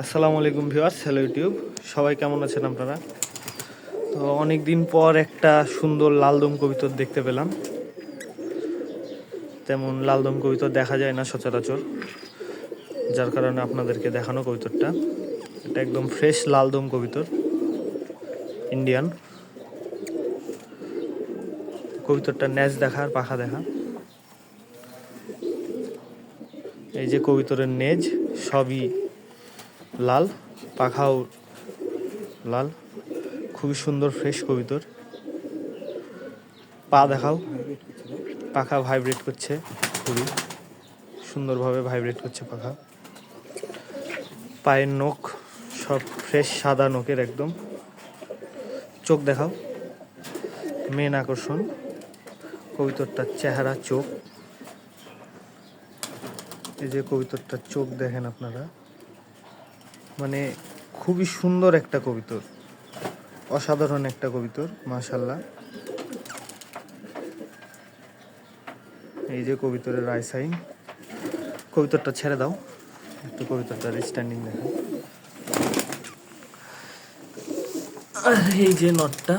আসসালামু আলাইকুম viewers, hello YouTube. সবাই কেমন আছেন আপনারা? তো অনেক দিন পর একটা সুন্দর লালদম কবুতর দেখতে পেলাম। তেমন লালদম কবুতর দেখা যায় না সচরাচর, যার কারণে আপনাদেরকে দেখানো কবুতরটা। এটা একদম ফ্রেশ লালদম কবুতর, ইন্ডিয়ান। কবুতরটা ন্যাজ দেখা আর পাখা দেখা। এই যে কবুতরের নেজ সবই লাল, পাখাও লাল। খুবই সুন্দর ফ্রেশ কবুতর। পা দেখাও, পাখা ভাইব্রেট করছে, খুবই সুন্দরভাবে ভাইব্রেট করছে পাখা। পায়ের নখ সব ফ্রেশ সাদা নখের একদম। চোখ দেখাও, মেন আকর্ষণ কবুতরটার চেহারা, চোখ। এই যে কবুতরটার চোখ দেখেন আপনারা, মানে খুবই সুন্দর একটা কবুতর, অসাধারণ একটা কবুতর, মাশাআল্লাহ। এই যে কবুতরের আই সাইন। কবুতরটা ছেড়ে দাও, একটু কবুতরটার স্ট্যান্ডিং দেখো। আর এই যে নটটা,